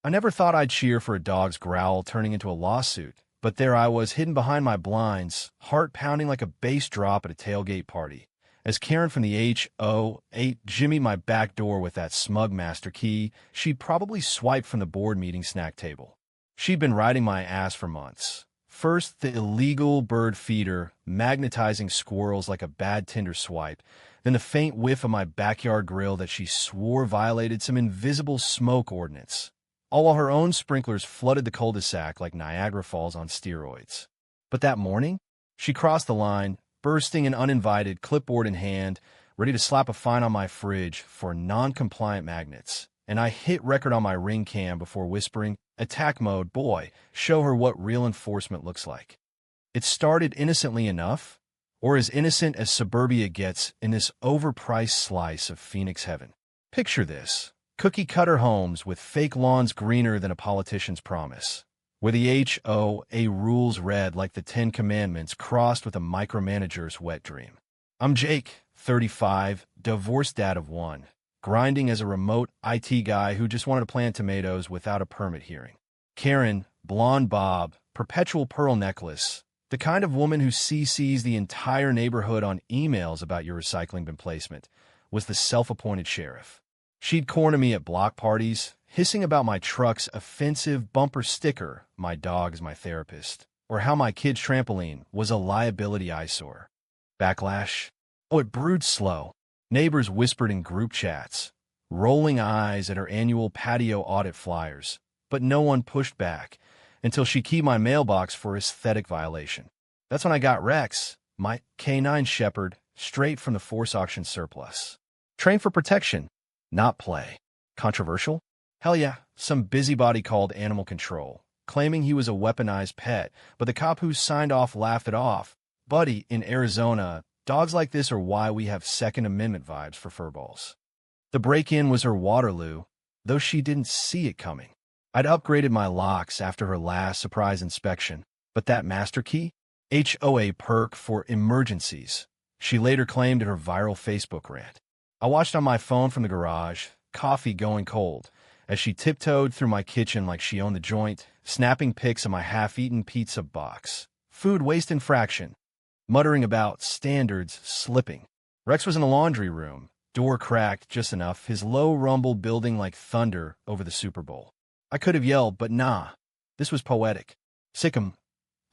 I never thought I'd cheer for a dog's growl turning into a lawsuit, but there I was hidden behind my blinds, heart pounding like a bass drop at a tailgate party, as Karen from the H.O.8 jimmied my back door with that smug master key she'd probably swiped from the board meeting snack table. She'd been riding my ass for months. First, the illegal bird feeder, magnetizing squirrels like a bad Tinder swipe, then the faint whiff of my backyard grill that she swore violated some invisible smoke ordinance, all while her own sprinklers flooded the cul-de-sac like Niagara Falls on steroids. But that morning, she crossed the line, bursting and uninvited, clipboard in hand, ready to slap a fine on my fridge for non-compliant magnets, and I hit record on my Ring cam before whispering, "Attack mode, boy, show her what real enforcement looks like." It started innocently enough, or as innocent as suburbia gets in this overpriced slice of Phoenix heaven. Picture this: cookie-cutter homes with fake lawns greener than a politician's promise, where the HOA rules read like the Ten Commandments crossed with a micromanager's wet dream. I'm Jake, 35, divorced dad of one, grinding as a remote IT guy who just wanted to plant tomatoes without a permit hearing. Karen, blonde bob, perpetual pearl necklace, the kind of woman who CCs the entire neighborhood on emails about your recycling bin placement, was the self-appointed sheriff. She'd corner me at block parties, hissing about my truck's offensive bumper sticker, "My dog is my therapist," or how my kid's trampoline was a liability eyesore. Backlash? Oh, it brewed slow. Neighbors whispered in group chats, rolling eyes at her annual patio audit flyers, but no one pushed back until she keyed my mailbox for aesthetic violation. That's when I got Rex, my K-9 shepherd, straight from the force auction surplus. Trained for protection, not play. Controversial? Hell yeah, some busybody called animal control, claiming he was a weaponized pet, but the cop who signed off laughed it off. Buddy, in Arizona, dogs like this are why we have Second Amendment vibes for furballs. The break-in was her Waterloo, though she didn't see it coming. I'd upgraded my locks after her last surprise inspection, but that master key? HOA perk for emergencies, she later claimed in her viral Facebook rant. I watched on my phone from the garage, coffee going cold, as she tiptoed through my kitchen like she owned the joint, snapping pics of my half-eaten pizza box. Food waste infraction, muttering about standards slipping. Rex was in the laundry room, door cracked just enough, his low rumble building like thunder over the Super Bowl. I could have yelled, but nah, this was poetic. "Sick'em,"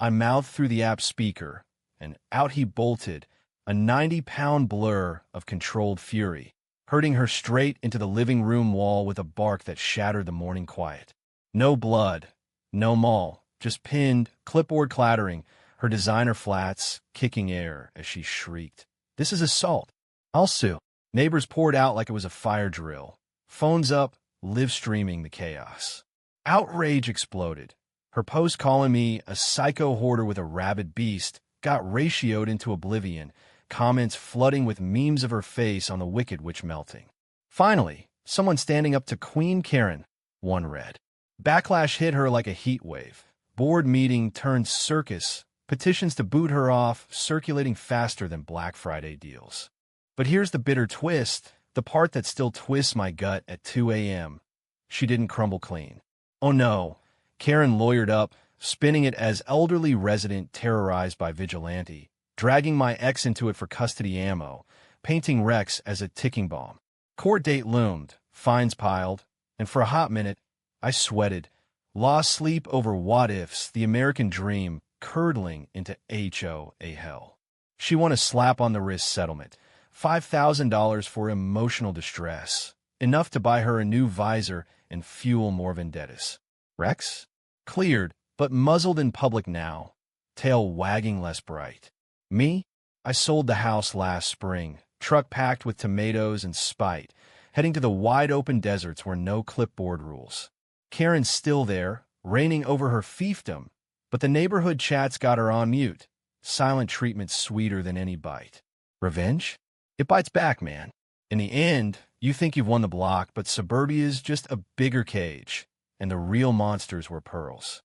I mouthed through the app speaker, and out he bolted, a 90-pound blur of controlled fury, herding her straight into the living room wall with a bark that shattered the morning quiet. No blood, no maul, just pinned, clipboard clattering, her designer flats kicking air as she shrieked. "This is assault. I'll sue." Neighbors poured out like it was a fire drill. Phones up, live streaming the chaos. Outrage exploded. Her post calling me a psycho hoarder with a rabid beast got ratioed into oblivion, comments flooding with memes of her face on the Wicked Witch melting. Finally, someone standing up to Queen Karen, one read. Backlash hit her like a heat wave. Board meeting turned circus, petitions to boot her off circulating faster than Black Friday deals. But here's the bitter twist, the part that still twists my gut at 2 a.m. She didn't crumble clean. Oh no, Karen lawyered up, spinning it as elderly resident terrorized by vigilante, dragging my ex into it for custody ammo, painting Rex as a ticking bomb. Court date loomed, fines piled, and for a hot minute, I sweated, lost sleep over what-ifs, the American dream curdling into HOA hell. She won a slap-on-the-wrist settlement, $5,000 for emotional distress, enough to buy her a new visor and fuel more vendettas. Rex? Cleared, but muzzled in public now, tail wagging less bright. Me? I sold the house last spring, truck packed with tomatoes and spite, heading to the wide-open deserts where no clipboard rules. Karen's still there, reigning over her fiefdom, but the neighborhood chats got her on mute. Silent treatment sweeter than any bite. Revenge? It bites back, man. In the end, you think you've won the block, but suburbia's just a bigger cage, and the real monsters were pearls.